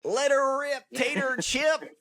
Let her rip, tater chip.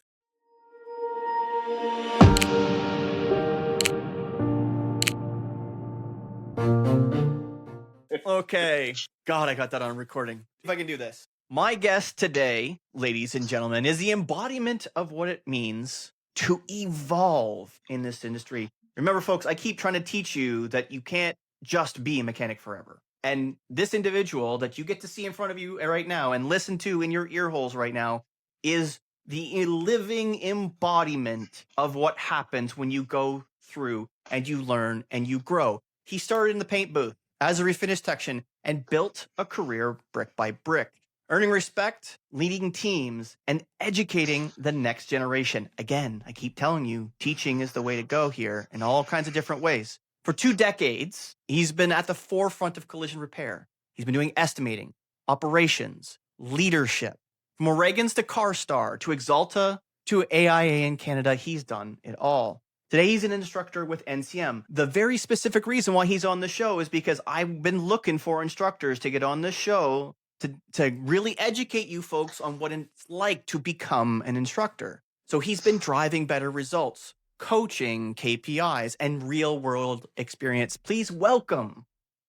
Okay. God, I got that on recording. If I can do this. My guest today, ladies and gentlemen, is the embodiment of what it means to evolve in this industry. Remember, folks, I keep trying to teach you that you can't just be a mechanic forever. And this individual that you get to see in front of you right now and listen to in your ear holes right now is the living embodiment of what happens when you go through and you learn and you grow. He started in the paint booth as a refinish technician and built a career brick by brick, earning respect, leading teams, and educating the next generation. Again, I keep telling you, teaching is the way to go here in all kinds of different ways. For 2 decades, he's been at the forefront of collision repair. He's been doing estimating, operations, leadership. From O'Regan's to CarStar, to Exalta, to AIA in Canada, he's done it all. Today, he's an instructor with NCM. The very specific reason why he's on the show is because I've been looking for instructors to get on the show to really educate you folks on what it's like to become an instructor. So he's been driving better results, coaching, KPIs, and real-world experience. Please welcome,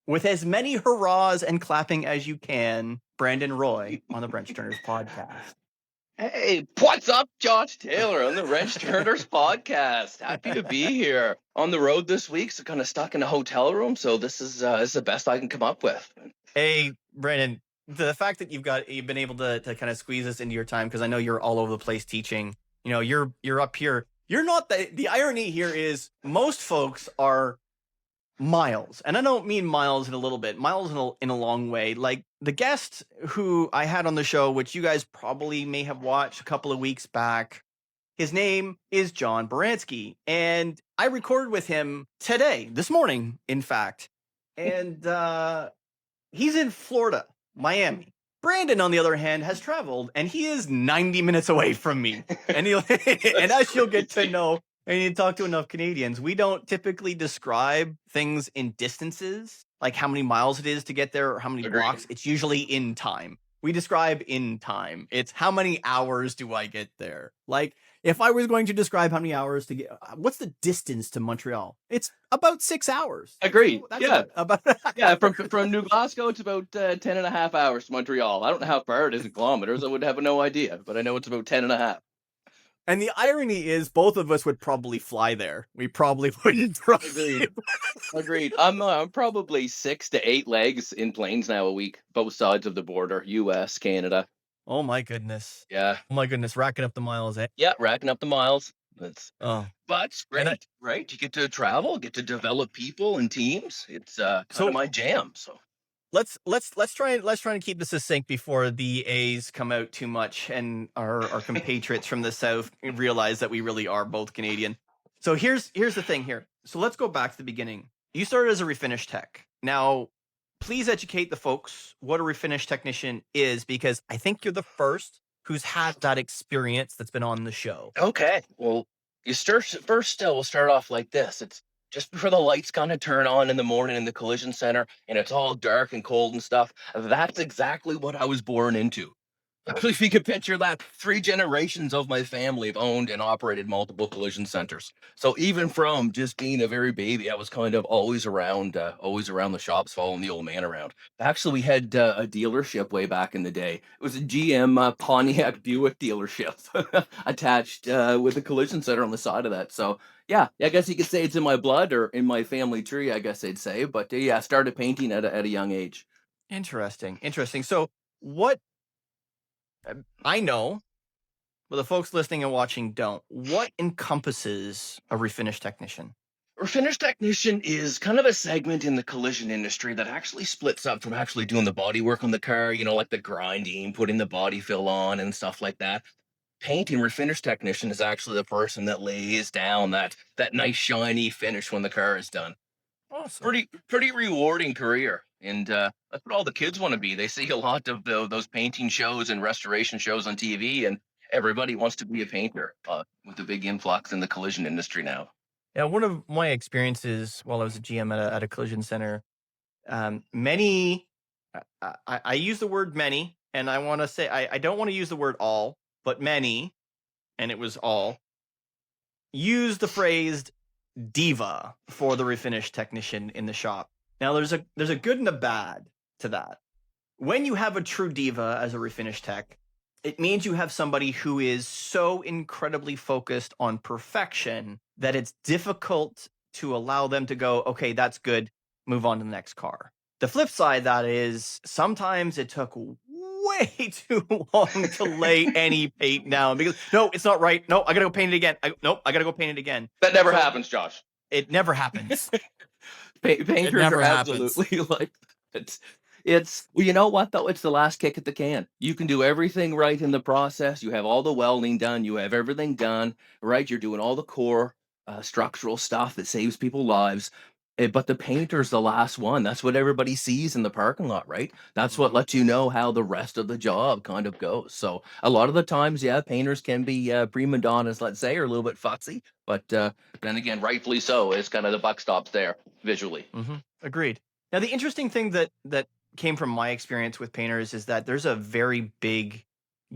with as many hurrahs and clapping as you can, Brandon Roy on the Wrench Turners podcast. Hey, what's up, Josh Taylor on the Wrench Turners podcast? Happy to be here. On the road this week, so kind of stuck in a hotel room. So this is the best I can come up with. Hey, Brandon, the fact that you've been able to kind of squeeze this into your time, because I know you're all over the place teaching. You know, you're up here. You're not the irony here is most folks are miles, and I don't mean miles in a little bit, miles in a long way. Like the guest who I had on the show, which you guys probably may have watched a couple of weeks back, his name is John Baranski, and I recorded with him this morning, in fact, and he's in Florida, Miami. Brandon, on the other hand, has traveled, and he is 90 minutes away from me, and and as you'll get to know. And you talk to enough Canadians, we don't typically describe things in distances, like how many miles it is to get there or how many blocks. It's usually in time. We describe in time. It's how many hours do I get there? Like if I was going to describe how many hours to get, what's the distance to Montreal? It's about 6 hours. Agreed. So yeah. Yeah, from New Glasgow, it's about 10 and a half hours to Montreal. I don't know how far it is in kilometers. I would have no idea, but I know it's about 10 and a half. And the irony is both of us would probably fly there. We probably wouldn't drive. Agreed. I'm probably 6 to 8 legs in planes now a week, both sides of the border, US, Canada. Oh my goodness. Yeah. Oh my goodness. Racking up the miles, eh? Yeah, racking up the miles. But it's great, And right? You get to travel, get to develop people and teams. It's kind of my jam. So let's try and keep this succinct before the A's come out too much and our compatriots from the South realize that we really are both Canadian. So here's the thing here. So let's go back to the beginning. You started as a refinish tech. Now, please educate the folks what a refinish technician is, because I think you're the first who's had that experience that's been on the show. Okay. Well, we'll start off like this. It's just before the lights kind of turn on in the morning in the collision center and it's all dark and cold and stuff. That's exactly what I was born into. If you could picture that, 3 generations of my family have owned and operated multiple collision centers. So even from just being a very baby, I was kind of always around the shops, following the old man around. Actually, we had a dealership way back in the day. It was a GM Pontiac Buick dealership attached with a collision center on the side of that. So yeah, I guess you could say it's in my blood or in my family tree, I guess I'd say. But yeah, I started painting at a young age. Interesting. So what I know, but the folks listening and watching don't. What encompasses a refinish technician? Refinish technician is kind of a segment in the collision industry that actually splits up from actually doing the body work on the car, like the grinding, putting the body fill on and stuff like that. Painting refinish technician is actually the person that lays down that nice shiny finish when the car is done. Awesome. Pretty rewarding career. And that's what all the kids want to be. They see a lot of those painting shows and restoration shows on TV, and everybody wants to be a painter with the big influx in the collision industry now. Yeah, one of my experiences while I was a GM at a collision center, many, I use the word many, and I want to say, I don't want to use the word all, but many, and it was all, use the phrase diva for the refinish technician in the shop. Now, there's a good and a bad to that. When you have a true diva as a refinish tech, it means you have somebody who is so incredibly focused on perfection that it's difficult to allow them to go, okay, that's good, move on to the next car. The flip side of that is sometimes it took way too long to lay any paint down because no, it's not right. No, I gotta go paint it again. Nope, I gotta go paint it again. That never So happens, Josh. it never happens. Painters never are happens. absolutely like it's well, you know what though? It's the last kick at the can. You can do everything right in the process. You have all the welding done. You have everything done right. You're doing all the core structural stuff that saves people lives. But the painter's the last one. That's what everybody sees in the parking lot, right? That's what lets you know how the rest of the job kind of goes. So a lot of the times, yeah, painters can be prima donnas, let's say, or a little bit futzy. But then again, rightfully so, is kind of the buck stops there visually. Agreed. Now, the interesting thing that came from my experience with painters is that there's a very big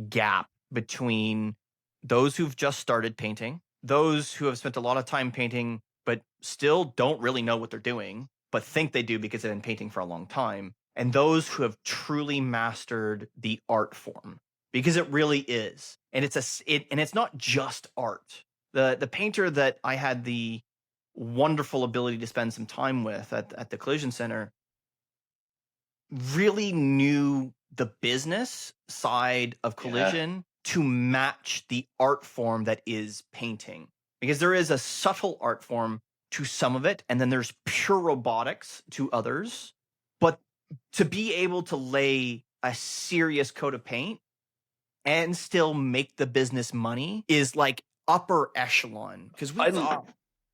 gap between those who've just started painting, those who have spent a lot of time painting, but still don't really know what they're doing, but think they do because they've been painting for a long time, and those who have truly mastered the art form, because it really is. And it's not just art. The painter that I had the wonderful ability to spend some time with at the collision center really knew the business side of collision to match the art form that is painting, because there is a subtle art form to some of it and then there's pure robotics to others. But to be able to lay a serious coat of paint and still make the business money is like upper echelon, because we saw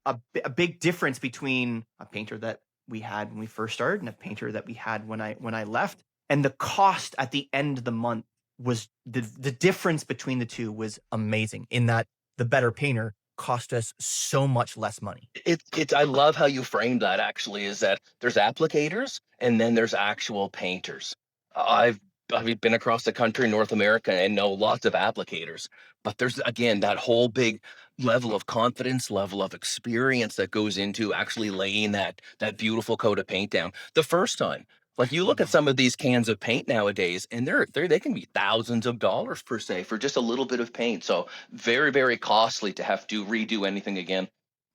a big difference between a painter that we had when we first started and a painter that we had when I left. And the cost at the end of the month was the difference between the two was amazing, in that the better painter cost us so much less money. It's I love how you framed that actually, is that there's applicators and then there's actual painters. I've been across the country, North America, and know lots of applicators, but there's again that whole big level of confidence, level of experience that goes into actually laying that beautiful coat of paint down the first time. Like you look at some of these cans of paint nowadays, and they can be thousands of dollars per se for just a little bit of paint. So very, very costly to have to redo anything again.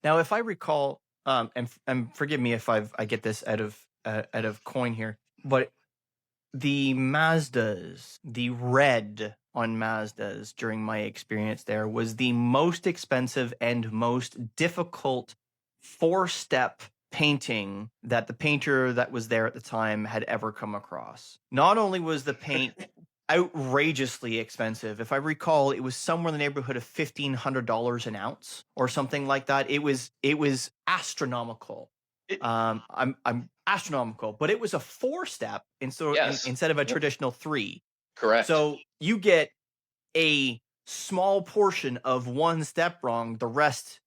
Now, if I recall, and forgive me if I get this out of coin here, but the Mazdas, the red on Mazdas during my experience there was the most expensive and most difficult 4-step painting that the painter that was there at the time had ever come across. Not only was the paint outrageously expensive, if I recall, it was somewhere in the neighborhood of $1,500 an ounce or something like that. It was astronomical. I'm astronomical, but it was a 4-step instead of a traditional 3. Correct. So you get a small portion of one step wrong, the rest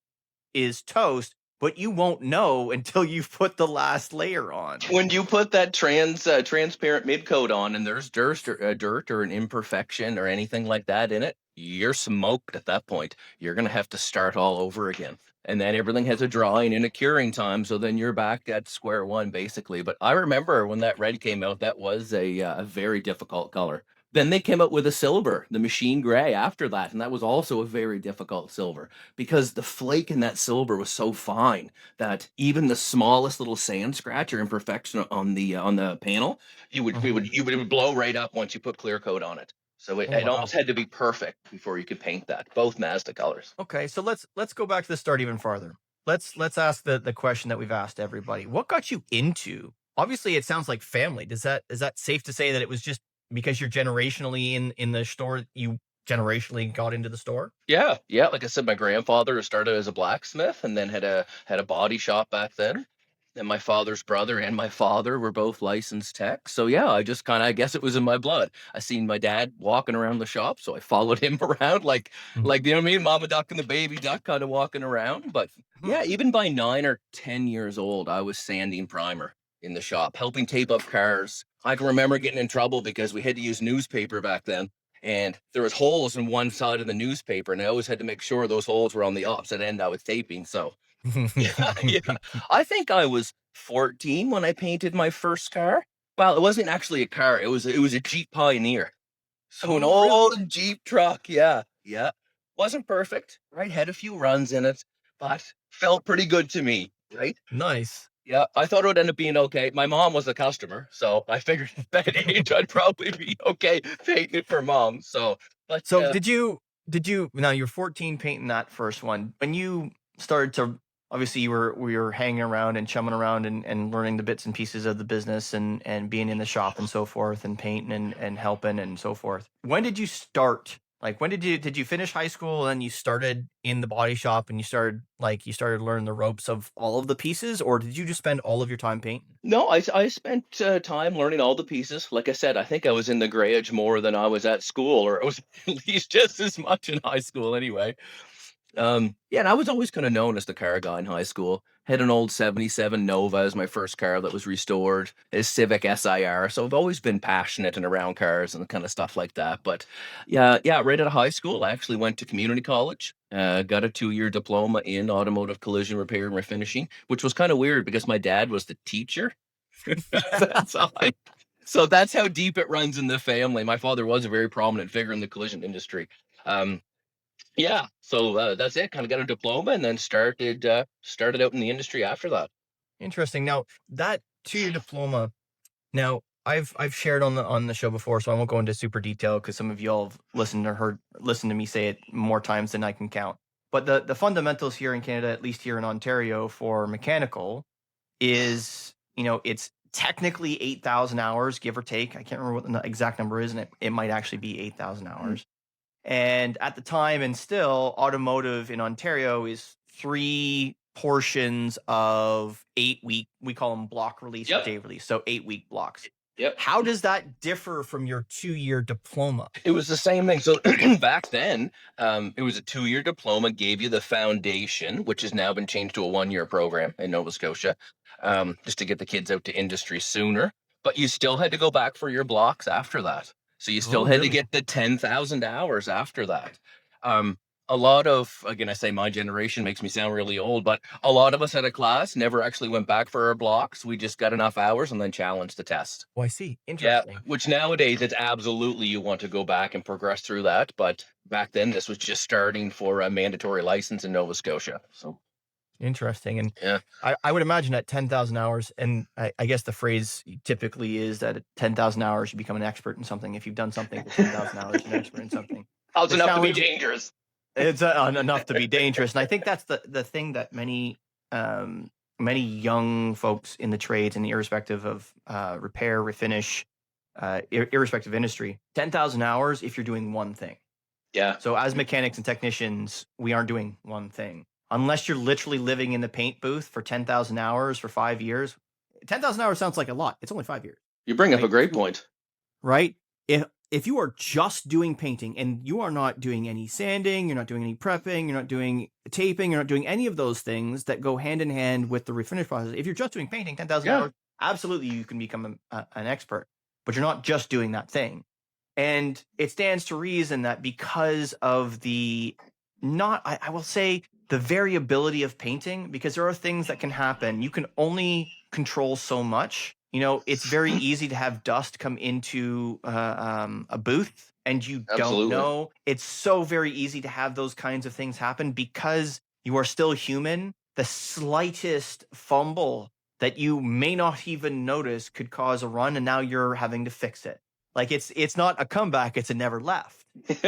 is toast, but you won't know until you've put the last layer on. When you put that transparent mid coat on and there's dirt or an imperfection or anything like that in it, you're smoked at that point. You're going to have to start all over again. And then everything has a drying and a curing time. So then you're back at square one, basically. But I remember when that red came out, that was a very difficult color. Then they came out with a silver, the machine gray after that. And that was also a very difficult silver because the flake in that silver was so fine that even the smallest little sand scratch or imperfection on the panel, it would blow right up once you put clear coat on it. So it almost had to be perfect before you could paint that, both Mazda colors. Okay, so let's go back to the start even farther. Let's ask the question that we've asked everybody. What got you into? Obviously, it sounds like family. Is that safe to say that it was just because you're generationally in the store, you generationally got into the store? Yeah. Like I said, my grandfather started as a blacksmith and then had a body shop back then. And my father's brother and my father were both licensed techs. So yeah, I just I guess it was in my blood. I seen my dad walking around the shop, so I followed him around like you know what I mean, Mama Duck and the Baby Duck kind of walking around. But yeah, even by 9 or 10 years old, I was sanding primer. in the shop, helping tape up cars. I can remember getting in trouble because we had to use newspaper back then, and there was holes in one side of the newspaper, and I always had to make sure those holes were on the opposite end I was taping. So yeah, yeah. I think I was 14 when I painted my first car. Well, it wasn't actually a car. It was a Jeep Pioneer. So an Oh, really? old Jeep truck. Yeah. Yeah. Wasn't perfect, right? Had a few runs in it, but felt pretty good to me, right? Nice. Yeah, I thought it would end up being okay. My mom was a customer, so I figured at that age I'd probably be okay painting it for mom. So, but So did you now you're 14 painting that first one. When you started to obviously we were hanging around and chumming around and learning the bits and pieces of the business and being in the shop and so forth and painting and helping and so forth. When did you start? Like when did you finish high school and then you started in the body shop and you started learning the ropes of all of the pieces, or did you just spend all of your time painting? no, I spent time learning all the pieces. Like I said, I think I was in the garage more than I was at school, or it was at least just as much in high school anyway. Yeah, and I was always kind of known as the car guy in high school. Had an old 77 Nova as my first car that was restored, a Civic SIR. So I've always been passionate and around cars and kind of stuff like that. But yeah, yeah, right out of high school, I actually went to community college, got a 2-year diploma in automotive collision repair and refinishing, which was kind of weird because my dad was the teacher. That's how so that's how deep it runs in the family. My father was a very prominent figure in the collision industry. Um, yeah, so, that's it, kinda got a diploma and then started out in the industry after that. Interesting. Now, that 2-year diploma, now I've shared on the show before, so I won't go into super detail because some of y'all have listened to me say it more times than I can count. But the fundamentals here in Canada, at least here in Ontario for mechanical, is it's technically 8,000 hours, give or take. I can't remember what the exact number is, and it might actually be 8,000 Mm. hours. And at the time, and still, automotive in Ontario is 3 portions of 8 week. We call them block release or Yep, day release, so 8 week blocks. yep. How does that differ from your 2-year diploma? It was the same thing. So, back then, it was a 2-year diploma, gave you the foundation, which has now been changed to a 1-year program in Nova Scotia, just to get the kids out to industry sooner. But you still had to go back for your blocks after that. So you still Oh, had to really? get the 10,000 hours after that. Um, a lot of, again, I say my generation makes me sound really old, but a lot of us at a class never actually went back for our blocks. We just got enough hours and then challenged the test. Oh, I see. Yeah, Interesting. which nowadays it's absolutely you want to go back and progress through that, but back then this was just starting for a mandatory license in Nova Scotia. So Interesting. And yeah, I would imagine at 10,000 hours, and I guess the phrase typically is that at 10,000 hours, you become an expert in something. If you've done something for 10,000 hours, you're an expert in something. that was The enough to be challenge dangerous. It's enough to be dangerous, and I think that's the thing that um, many young folks in the trades, and irrespective of repair, refinish, irrespective of industry, 10,000 hours if you're doing one thing. Yeah, So as mechanics and technicians, we aren't doing one thing unless you're literally living in the paint booth for 10,000 hours for 5 years. 10,000 hours sounds like a lot. It's only 5 years, you bring up a right? great point. Right? If you are just doing painting and you are not doing any sanding, you're not doing any prepping, you're not doing taping, you're not doing any of those things that go hand in hand with the refinish process. If you're just doing painting, 10,000 Yeah, hours, absolutely you can become an expert, but you're not just doing that thing. And it stands to reason that because of the not, I will say, the variability of painting, because there are things that can happen. You can only control so much. It's very easy to have dust come into a booth and you don't absolutely. know. It's so very easy to have those kinds of things happen because you are still human. The slightest fumble that you may not even notice could cause a run, and now you're having to fix it. Like it's not a comeback, it's a never left.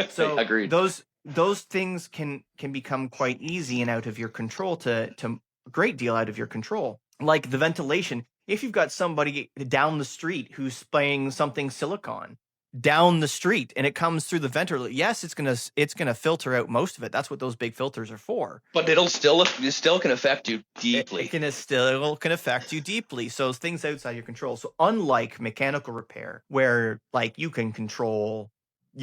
So Agreed. those things can become quite easy and out of your control to a great deal out of your control. Like the ventilation. If you've got somebody down the street who's spraying something silicone down the street and it comes through the ventilator, yes, it's gonna filter out most of it. That's what those big filters are for. But it still can affect you deeply. It can affect you deeply. So things outside your control. So unlike mechanical repair, where like you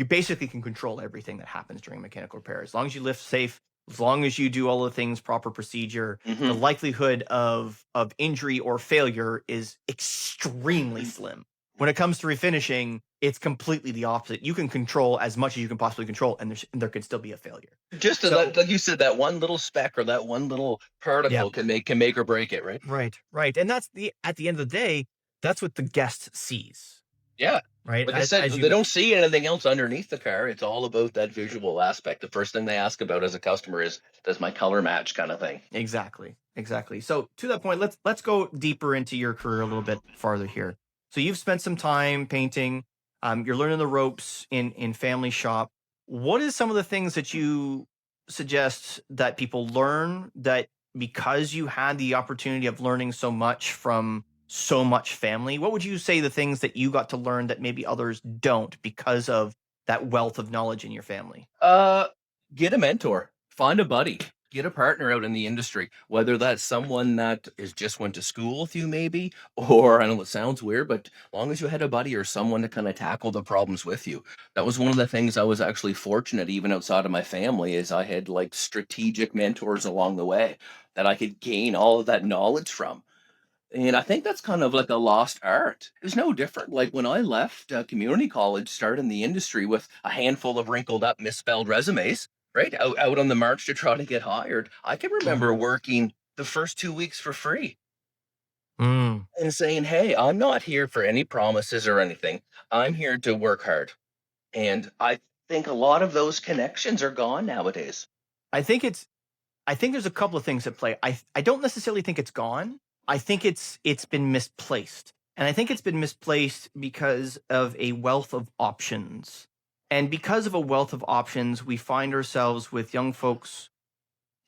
basically can control everything that happens during mechanical repair. As long as you lift safe, as long as you do all the things, proper procedure, the Hmm. likelihood of injury or failure is extremely slim. When it comes to refinishing, it's completely the opposite. You can control as much as you can possibly control, and there could still be a failure. Just to So, like you said, that one little speck or that one little yeah, particle can make or break it, right? right, and that's the at the end of the day, that's what the guest sees, Yeah. right? Like I said, As they you don't see anything else underneath the car. It's all about that visual aspect. The first thing they ask about as a customer is, does my color match, kind of thing. exactly. So to that point, let's go deeper into your career a little bit farther here. So you've spent some time painting. You're learning the ropes in family shop. What is some of the things that you suggest that people learn that because you had the opportunity of learning so much from so much family? What would you say the things that you got to learn that maybe others don't because of that wealth of knowledge in your family? Uh, get a mentor, find a buddy, get a partner out in the industry, whether that's someone that is just went to school with you, maybe, or I know it sounds weird, but as long as you had a buddy or someone to kind of tackle the problems with you. That was one of the things I was actually fortunate, even outside of my family, is I had like strategic mentors along the way that I could gain all of that knowledge from. And I think that's kind of like a lost art. It's no different. Like when I left community college, started in the industry with a handful of wrinkled up, misspelled resumes, right? Out on the march to try to get hired. I can remember Mhm. working the first 2 weeks for free Mm. and saying, hey, I'm not here for any promises or anything. I'm here to work hard. And I think a lot of those connections are gone nowadays. I think it's I think there's a couple of things at play. I don't necessarily think it's gone. I think it's been misplaced. And I think it's been misplaced because of a wealth of options. And because of a wealth of options, we find ourselves with young folks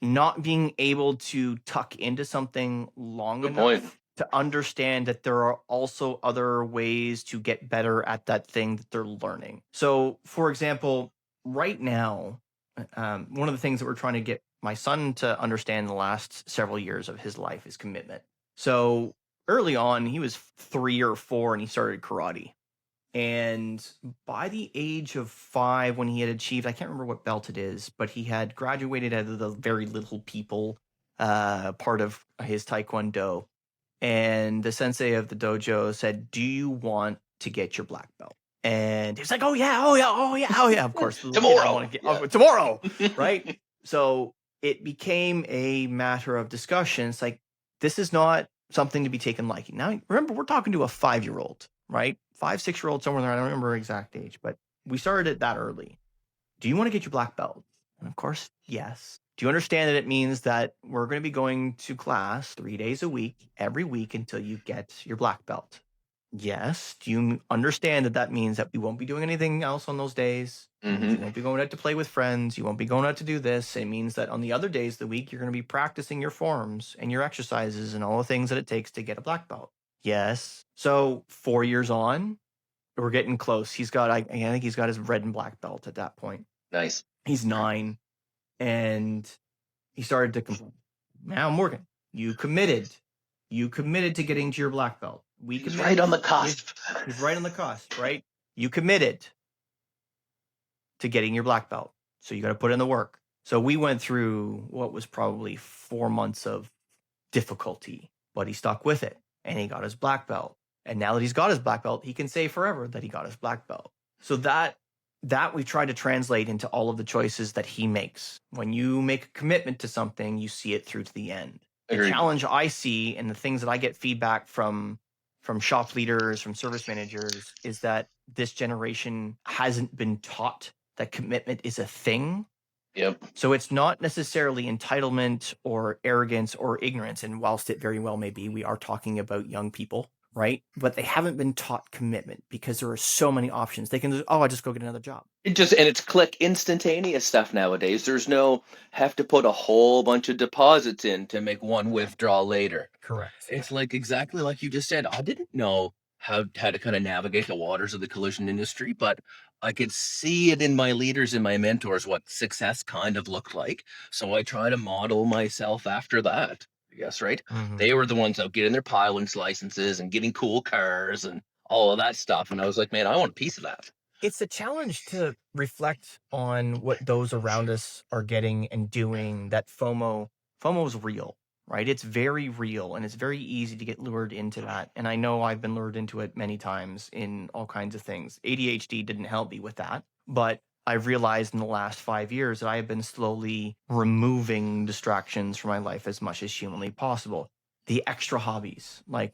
not being able to tuck into something long Good point. enough to understand that there are also other ways to get better at that thing that they're learning. So, for example, right now, one of the things that we're trying to get my son to understand in the last several years of his life is commitment. So, early on, he was 3 or 4 and he started karate. And by the age of 5, when he had achieved, I can't remember what belt it is, but he had graduated out of the very little people part of his taekwondo. And the sensei of the dojo said, "Do you want to get your black belt?" And he was like, "Oh yeah, oh yeah, oh yeah, oh yeah." Of course, the little kid, I want Tomorrow. to get Yeah. tomorrow, right? So it became a matter of discussion. It's like, this is not something to be taken lightly. Now, remember, we're talking to a 5-year-old, right? 5, 6-year-old, somewhere there. I don't remember her exact age, but we started it that early. Do you want to get your black belt? And of course, yes. Do you understand that it means that we're going to be going to class 3 days a week, every week until you get your black belt? Yes. Do you understand that that means that we won't be doing anything else on those days? It means you Hmm. won't be going out to play with friends. You won't be going out to do this. It means that on the other days of the week, you're going to be practicing your forms and your exercises and all the things that it takes to get a black belt. Yes. So 4 years on, we're getting close. I think he's got his red and black belt at that point. Nice. He's 9, and he started to complain. Now, Morgan, you committed. You committed to getting to your black belt. We He's right committed. on the cusp. He's right on the cusp, right? You committed to getting your black belt. So you got to put in the work. So we went through what was probably 4 months of difficulty, but he stuck with it and he got his black belt. And now that he's got his black belt, he can say forever that he got his black belt. So that we try to translate into all of the choices that he makes. When you make a commitment to something, you see it through to the end. The Agreed. challenge I see and the things that I get feedback from shop leaders, from service managers, is that this generation hasn't been taught that commitment is a thing. Yep. So it's not necessarily entitlement or arrogance or ignorance. And whilst it very well may be, we are talking about young people, right? But they haven't been taught commitment because there are so many options. They can just, oh, I just go get another job. It's click instantaneous stuff nowadays. There's no have to put a whole bunch of deposits in to make one withdrawal later. Correct. It's like exactly like you just said. I didn't know how to kind of navigate the waters of the collision industry, but I could see it in my leaders and my mentors what success kind of looked like. So I try to model myself after that. I guess, right? Mm-hmm. They were the ones out getting their pilot's licenses and getting cool cars and all of that stuff. And I was like, man, I want a piece of that. It's a challenge to reflect on what those around us are getting and doing. That FOMO is real, right? It's very real, and it's very easy to get lured into that. And I know I've been lured into it many times in all kinds of things. ADHD didn't help me with that, but I've realized in the last 5 years that I have been slowly removing distractions from my life as much as humanly possible. The extra hobbies, like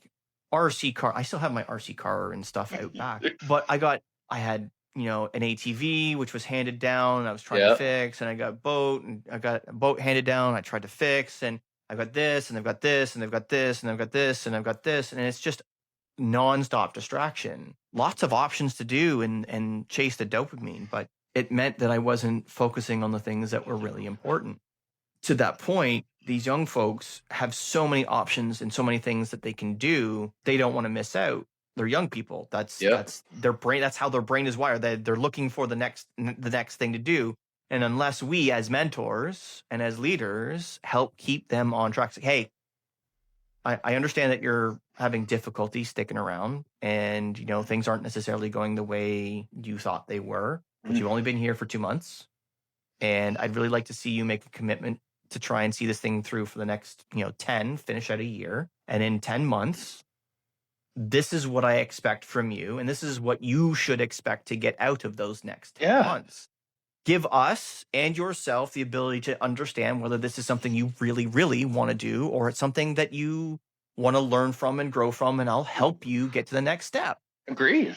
RC car. I still have my RC car and stuff out back, but I had, an ATV, which was handed down. I was trying to Yeah, fix, and I got a boat, and I got a boat handed down. I tried to fix, and I got this, and I've got this, and I've got this, and I've got this, and I've got this, and it's just nonstop distraction. Lots of options to do and chase the dopamine, but it meant that I wasn't focusing on the things that were really important. To that point, these young folks have so many options and so many things that they can do. They don't want to miss out. They're young people. That's yeah, that's their brain. That's how their brain is wired. They're looking for the next thing to do. And unless we, as mentors and as leaders, help keep them on track, say, hey, I understand that you're having difficulty sticking around, and things aren't necessarily going the way you thought they were, but you've only been here for 2 months, and I'd really like to see you make a commitment to try and see this thing through for the next 10, finish out a year, and in 10 months, this is what I expect from you, and this is what you should expect to get out of those next 10 yeah. months. Give us and yourself the ability to understand whether this is something you really, really want to do, or it's something that you want to learn from and grow from, and I'll help you get to the next step. Agreed.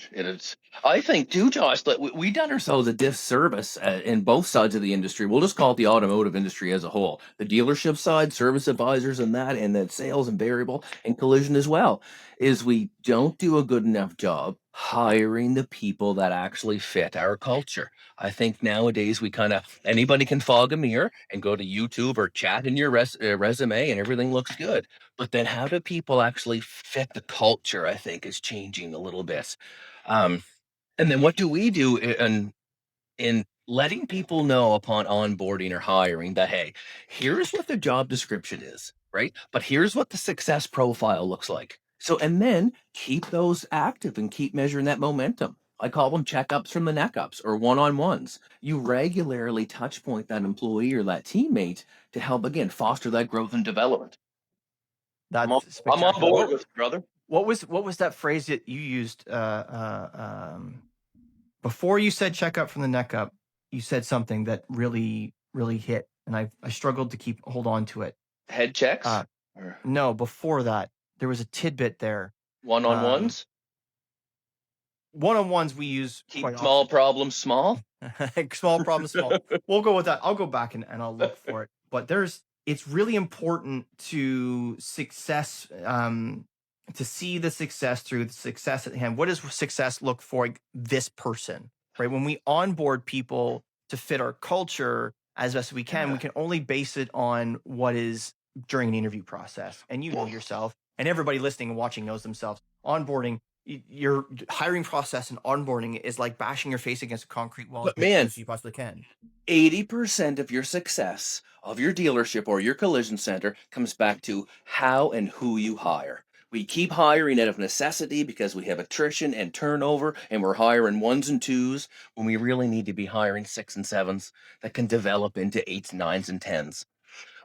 I think too, Josh, that we done ourselves a disservice in both sides of the industry. We'll just call it the automotive industry as a whole, the dealership side, service advisors, and then sales and variable and collision as well. Is we don't do a good enough job hiring the people that actually fit our culture. I think nowadays we kind of anybody can fog a mirror and go to YouTube or chat in your resume and everything looks good. But then how do people actually fit the culture, I think, is changing a little bit. Um, and then what do we do in letting people know upon onboarding or hiring that, hey, here's what the job description is, right? But here's what the success profile looks like. So, and then keep those active and keep measuring that momentum. I call them checkups from the neck ups or one on ones. You regularly touch point that employee or that teammate to help, again, foster that growth and development. I'm on, That's I'm on spectacular. board What with you, brother. what was that phrase that you used before you said check up from the neck up? You said something that really, really hit, and I struggled to hold on to it. Head checks Uh, or no, before that, there was a tidbit there. one on Um, ones. One-on-ones we use Keep quite small often. problems small. Small problem, small. We'll go with that. I'll go back and I'll look for it. But it's really important to to see the success through the success at hand. What does success look for this person, right? When we onboard people to fit our culture as best we Yeah. can only base it on what is during an interview process. And you know yourself, and everybody listening and watching knows themselves. Onboarding, your hiring process and onboarding is like bashing your face against a concrete wall as But many man, times as you possibly can. 80% of your success of your dealership or your collision center comes back to how and who you hire. We keep hiring out of necessity because we have attrition and turnover, and we're hiring ones and twos when we really need to be hiring six and sevens that can develop into eights, nines, and tens.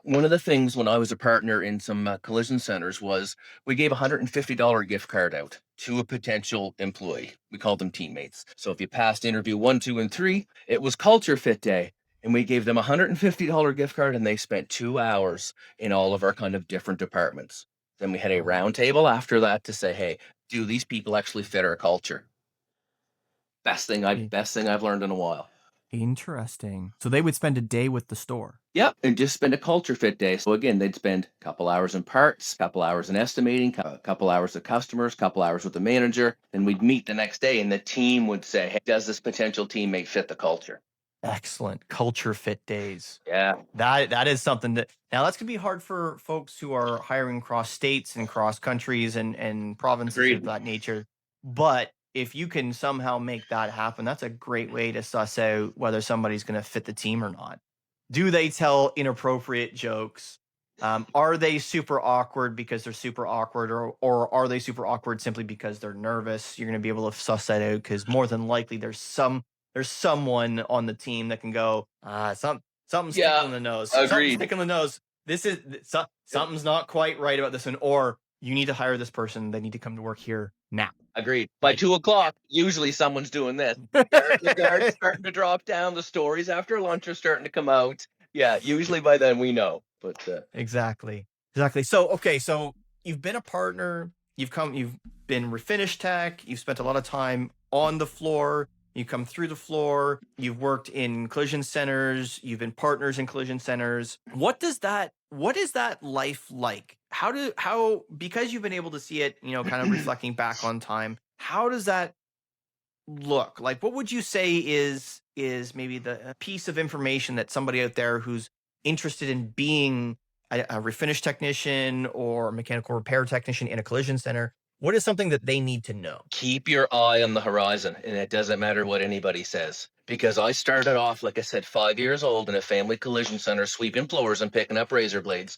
One of the things when I was a partner in some collision centers was we gave a $150 gift card out to a potential employee. We called them teammates. So if you passed interview one, two, and three, it was culture fit day. And we gave them a $150 gift card and they spent 2 hours in all of our kind of different departments. Then we had a Oh, round table after that to say, hey, do these people actually fit our culture? i- Best thing I've learned in a while. interesting. So they would spend a day with the store. Yep, and just spend a culture fit day. So again, they'd spend a couple hours in parts, couple hours in estimating, a couple hours with customers, couple hours with the manager. Then we'd meet the next day, and the team would say, "Hey, does this potential teammate fit the culture?" Excellent culture fit days. Yeah, That is something that now that's gonna be hard for folks who are hiring across states and cross countries and provinces of agreed. that nature. But if you can somehow make that happen, that's a great way to suss out whether somebody's gonna fit the team or not. Do they tell inappropriate jokes? Are they super awkward because they're super awkward, or are they super awkward simply because they're nervous? You're going to be able to suss that out because more than likely there's someone on the team that can go, something's Yeah, tickling the nose. Something's agreed. tickling the nose. Something's not quite right about this one, or you need to hire this person. They need to come to work here now. Agreed. By Right. 2 o'clock, usually someone's doing this. The guard's starting to drop down. The stories after lunch are starting to come out. Yeah, usually by then we know. But Exactly. Exactly. So, okay, so you've been a partner, you've been Refinish tech, you've spent a lot of time on the floor, you come through the floor, you've worked in collision centers, you've been partners in collision centers. What is that life like? Because you've been able to see it, kind of reflecting back on time, how does that look? Like, what would you say is maybe the piece of information that somebody out there who's interested in being a refinish technician or a mechanical repair technician in a collision center, what is something that they need to know? keep your eye on the horizon, and it doesn't matter what anybody says. Because I started off, like I said, 5 years old in a family collision center, sweeping floors and picking up razor blades.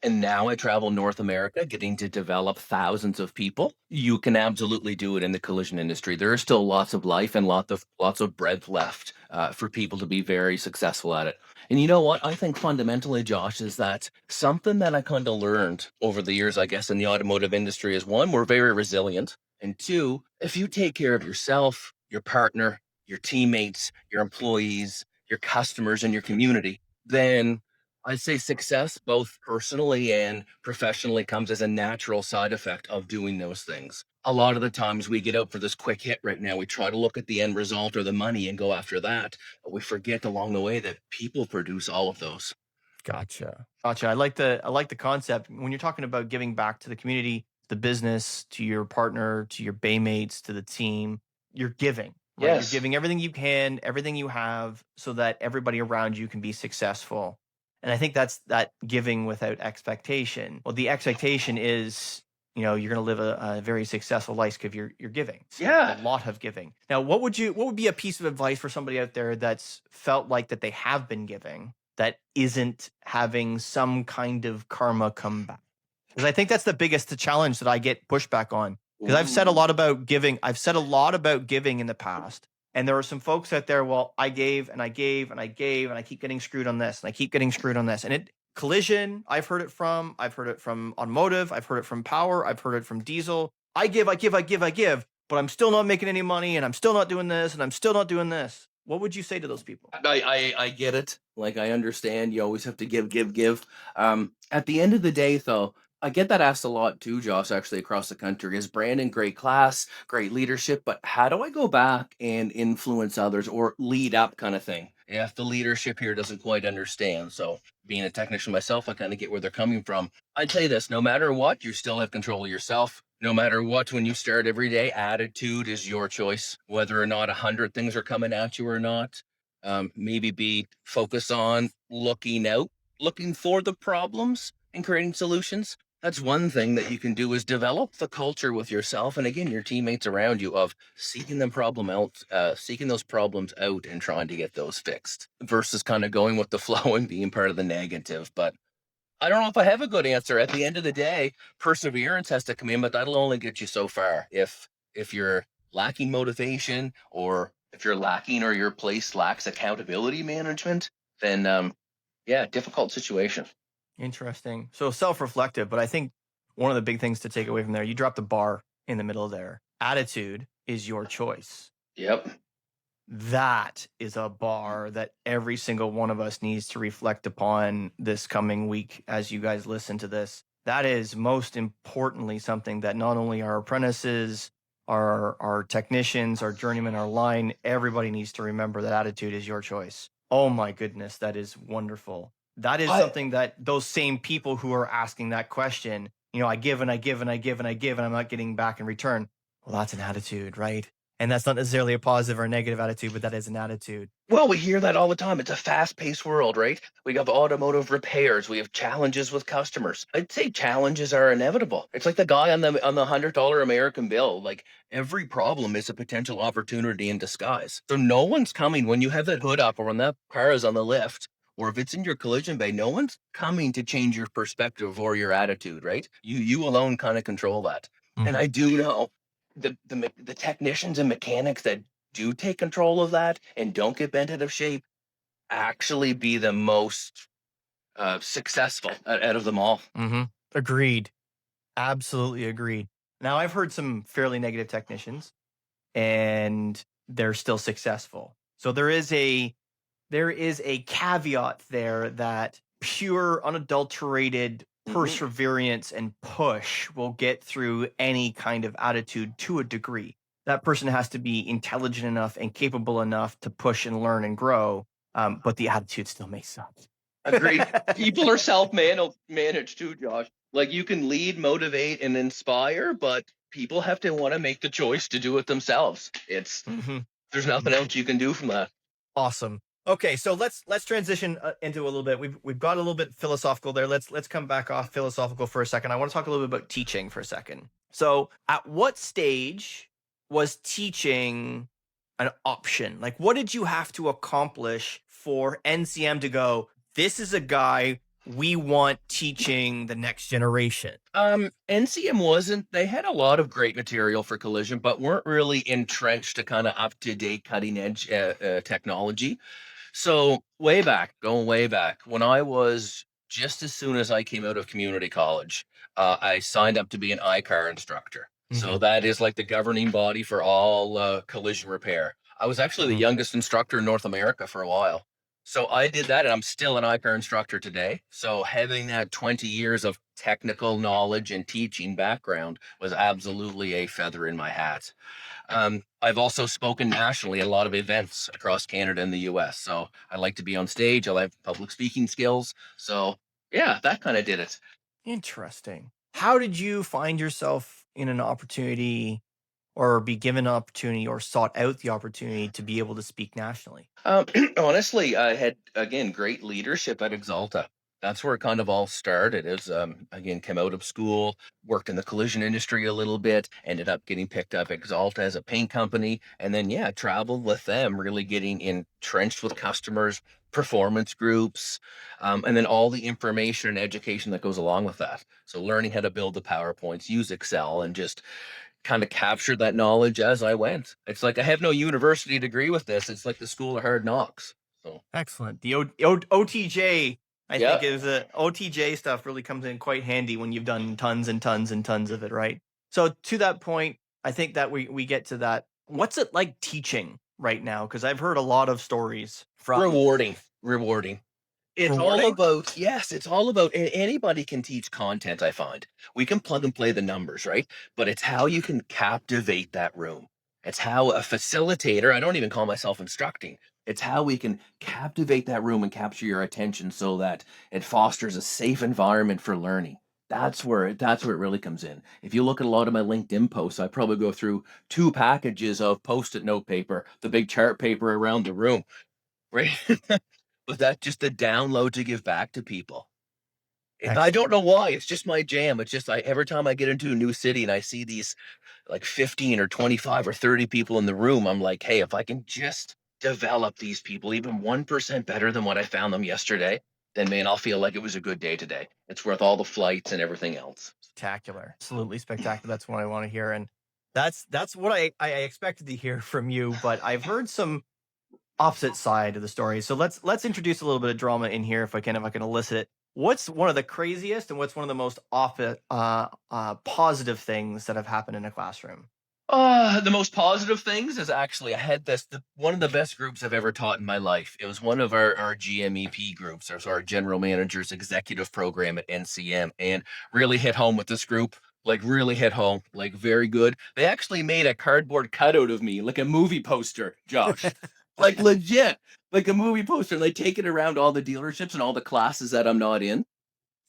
And now I travel North America, getting to develop thousands of people. You can absolutely do it in the collision industry. There is still lots of life and lots of breadth left for people to be very successful at it. And you know what? I think fundamentally, Josh, is that something that I kind of learned over the years, I guess, in the automotive industry is one, we're very resilient. And two, if you take care of yourself, your partner, your teammates, your employees, your customers, and your community, then I'd say success, both personally and professionally, comes as a natural side effect of doing those things. A lot of the times we get out for this quick hit right now. We try to look at the end result or the money and go after that. But we forget along the way that people produce all of those. Gotcha. Gotcha. I like the concept when you're talking about giving back to the community, the business, to your partner, to your baymates, to the team. You're giving, right? You're Yes. giving everything you can, everything you have, so that everybody around you can be successful. And I think that's that giving without expectation. Well, the expectation is, you're going to live a very successful life because you're giving. So a Yeah. lot of giving. Now, what would be a piece of advice for somebody out there that's felt like that they have been giving, that isn't having some kind of karma come back? Because I think that's the biggest challenge that I get pushback on. Because I've said a Ooh. lot about giving. I've said a lot about giving in the past. And there are some folks out there, well, I gave and I gave and I gave and I keep getting screwed on this and I keep getting screwed on this. And collision, I've heard it from automotive, I've heard it from power, I've heard it from diesel. I give, but I'm still not making any money and I'm still not doing this and I'm still not doing this. What would you say to those people? I get it. Like I understand you always have to give, give, give. At the end of the day, though, I get that asked a lot too, Josh, actually across the country. Is Brandon great class, great leadership, but how do I go back and influence others or lead up kind of thing? If the leadership here doesn't quite understand. So being a technician myself, I kind of get where they're coming from. I'd say this, no matter what, you still have control of yourself. No matter what, when you start every day, attitude is your choice, whether or not 100 things are coming at you or not. Maybe be focus on looking out, looking for the problems and creating solutions. That's one thing that you can do is develop the culture with yourself and again your teammates around you of seeking those problems out and trying to get those fixed versus kind of going with the flow and being part of the negative. But I don't know if I have a good answer. At the end of the day, perseverance has to come in, but that'll only get you so far. If you're lacking motivation, or if you're lacking or your place lacks accountability management, then yeah, difficult situation. Interesting. So self-reflective, but I think one of the big things to take away from there, you dropped the bar in the middle there. Attitude is your choice. Yep. That is a bar that every single one of us needs to reflect upon this coming week as you guys listen to this. That is most importantly something that not only our apprentices, our technicians, our journeymen, our line, everybody needs to remember that attitude is your choice. Oh my goodness, that is wonderful. That is I something that those same people who are asking that question, I give and I give and I give and I give and I'm not getting back in return. Well, that's an attitude, right? And that's not necessarily a positive or a negative attitude, but that is an attitude. Well, we hear that all the time. It's a fast-paced world, right? We have automotive repairs. We have challenges with customers. I'd say challenges are inevitable. It's like the guy on the $100 American bill. Like every problem is a potential opportunity in disguise. So no one's coming when you have that hood up or when that car is on the lift. or if it's in your collision bay, no one's coming to change your perspective or your attitude, right? You alone kind of control that. And Mhm. I do know the technicians and mechanics that do take control of that and don't get bent out of shape actually be the most successful out of them all. Agreed. Absolutely agreed. Now, I've heard some fairly negative technicians, and they're still successful. So there is a caveat there that pure, unadulterated perseverance and push will get through any kind of attitude to a degree. That person has to be intelligent enough and capable enough to push and learn and grow, but the attitude still may suck. Agreed. People are managed too, Josh. Like you can lead, motivate, and inspire, but people have to want to make the choice to do it themselves. Mhm. There's nothing else you can do from that. Awesome. Okay, so let's transition into a little bit. We've got a little bit philosophical there. Let's come back off philosophical for a second. I want to talk a little bit about teaching for a second. So, at what stage was teaching an option? Like, what did you have to accomplish for NCM to go, this is a guy we want teaching the next generation? NCM wasn't. They had a lot of great material for collision, but weren't really entrenched to kind of up to date, cutting edge technology. So going way back, when I was just as soon as I came out of community college, I signed up to be an iCar instructor. So Mhm. that is like the governing body for all collision repair. I was actually the Mhm. youngest instructor in North America for a while. So I did that, and I'm still an iCar instructor today. So having that 20 years of technical knowledge and teaching background was absolutely a feather in my hat. I've also spoken nationally at a lot of events across Canada and the US. So I like to be on stage. I have public speaking skills. So yeah, that kind of did it. Interesting. How did you find yourself in an opportunity or be given an opportunity or sought out the opportunity to be able to speak nationally? Honestly, I had again great leadership at Exalta. That's where it kind of all started. Is again came out of school, worked in the collision industry a little bit, ended up getting picked up at Exalta as a paint company, and then yeah, traveled with them, really getting entrenched with customers, performance groups, and then all the information and education that goes along with that. So learning how to build the PowerPoints, use Excel, and just kind of captured that knowledge as I went. It's like I have no university degree with this. It's like the school of hard knocks. So Excellent. The OTJ, I yeah, think, is a OTJ stuff really comes in quite handy when you've done tons and tons and tons of it, right? So to that point, I think that we get to that. What's it like teaching right now? Because I've heard a lot of stories from rewarding. It's all rewarding. about, yes, it's all about anybody can teach content, I find. We can plug and play the numbers, right? But it's how you can captivate that room. It's how a facilitator, I don't even call myself instructing. It's how we can captivate that room and capture your attention so that it fosters a safe environment for learning. That's where it really comes in. If you look at a lot of my LinkedIn posts, I probably go through two packages of post-it note paper, the big chart paper around the room, right? Was that just a download to give back to people? I don't Excellent. know why. It's just my jam. It's just every time I get into a new city and I see these like 15 or 25 or 30 people in the room, I'm like, hey, if I can just develop these people even 1% better than what I found them yesterday, then man, I'll feel like it was a good day today. It's worth all the flights and everything else. Spectacular. Absolutely spectacular. That's what I want to hear. And that's what I expected to hear from you, but I've heard some opposite side of the story. So let's introduce a little bit of drama in here if I can elicit it. What's one of the craziest and what's one of the most positive things that have happened in a classroom? The most positive things is actually I had one of the best groups I've ever taught in my life. It was one of our GMEP groups, or so our general manager's executive program at NCM, and really hit home with this group. Like really hit home, like very good. They actually made a cardboard cutout of me, like a movie poster, Josh. Like legit, like a movie poster. And they take it around all the dealerships and all the classes that I'm not in.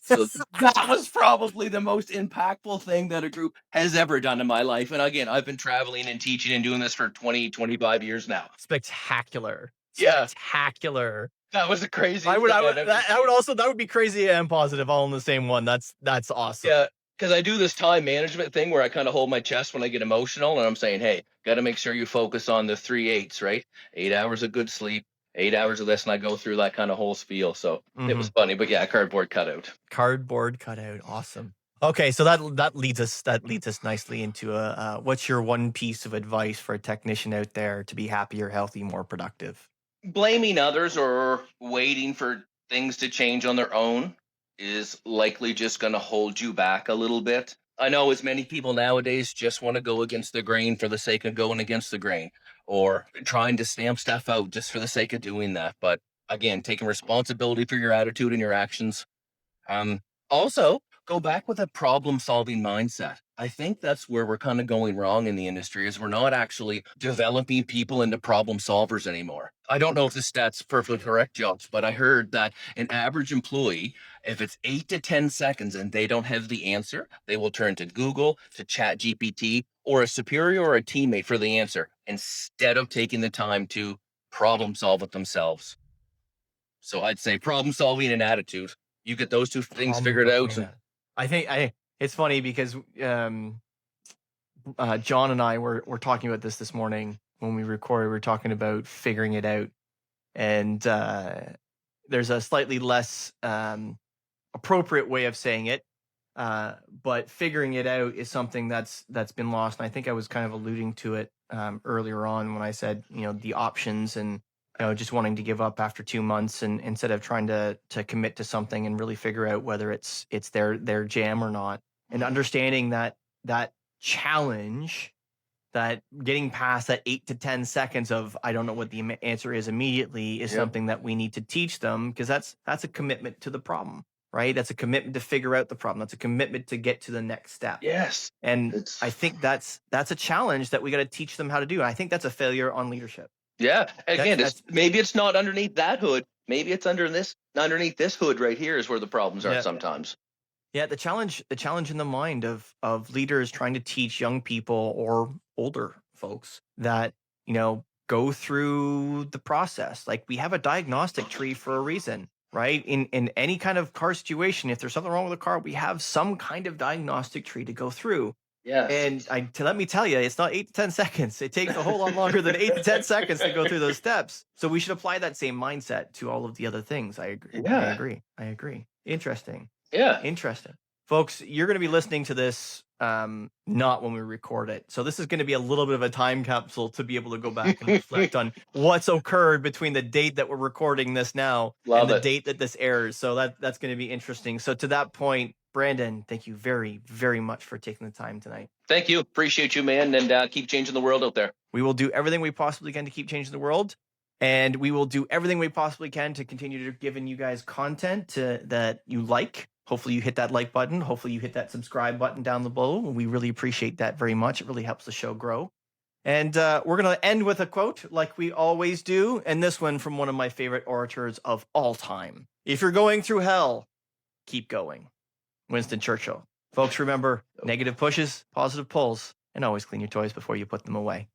So that was probably the most impactful thing that a group has ever done in my life. And again, I've been traveling and teaching and doing this for 20, 25 years now. Spectacular. Yeah, Spectacular. that was the I craziest would thing I would I've ever that seen. would also that would be crazy and positive all in the same one. That's awesome. Yeah, because I do this time management thing where I kind of hold my chest when I get emotional, and I'm saying, hey, got to make sure you focus on the 3 8s, right? 8 hours of good sleep 8 hours of this, and I go through that kind of whole spiel. So it was Mhm. funny, but yeah, cardboard cutout. Cardboard cutout. Awesome. Okay, so that leads us nicely into what's your one piece of advice for a technician out there to be happier, healthy, more productive? Blaming others or waiting for things to change on their own is likely just going to hold you back a little bit. I know as many people nowadays just want to go against the grain for the sake of going against the grain or trying to stamp stuff out just for the sake of doing that. But again, taking responsibility for your attitude and your actions. Um, Also, go back with a problem-solving mindset. I think that's where we're kind of going wrong in the industry is we're not actually developing people into problem solvers anymore. I don't know if the stats perfectly correct, Josh, but I heard that an average employee, if it's 8 to 10 seconds and they don't have the answer, they will turn to Google, to Chat GPT, or a superior or a teammate for the answer instead of taking the time to problem solve it themselves. So I'd say problem solving and attitude. You get those two things Problem figured solving out. and that. I it's funny because John and I were talking about this morning when we recorded. We were talking about figuring it out, and there's a slightly less appropriate way of saying it, but figuring it out is something that's been lost. And I think I was kind of alluding to it earlier on when I said the options and just wanting to give up after 2 months and instead of trying to commit to something and really figure out whether it's their jam or not, and understanding that challenge, that getting past that 8 to 10 seconds of I don't know what the answer is immediately is Yep. something that we need to teach them, because that's a commitment to the problem, right? That's a commitment to figure out the problem. That's a commitment to get to the next step. Yes. And I It's think that's a challenge that we got to teach them how to do. And I think that's a failure on leadership. yeah. Again, it's That's maybe it's not underneath that hood. Maybe it's underneath this hood right here is where the problems are yeah. sometimes. Yeah, the challenge in the mind of leaders trying to teach young people or older folks that, go through the process. Like, we have a diagnostic tree for a reason, right? In any kind of car situation, if there's something wrong with the car, we have some kind of diagnostic tree to go through. Yes. And let me tell you, it's not 8 to 10 seconds. It takes a whole lot longer than 8 to 10 seconds to go through those steps. So we should apply that same mindset to all of the other things. I agree. I Yeah. agree. I agree. Interesting. Yeah. Interesting. Folks, you're going to be listening to this not when we record it. So this is going to be a little bit of a time capsule to be able to go back and reflect on what's occurred between the date that we're recording this now and Love the it. date that this airs. So that's going to be interesting. So to that point, Brandon, thank you very, very much for taking the time tonight. Thank you. Appreciate you, man, and keep changing the world out there. We will do everything we possibly can to keep changing the world. And we will do everything we possibly can to continue to giving you guys content that you like. Hopefully you hit that like button. Hopefully you hit that subscribe button down below. We really appreciate that very much. It really helps the show grow. And we're going to end with a quote like we always do. And this one from one of my favorite orators of all time. If you're going through hell, keep going. Winston Churchill. Folks, remember, negative pushes, positive pulls, and always clean your toys before you put them away.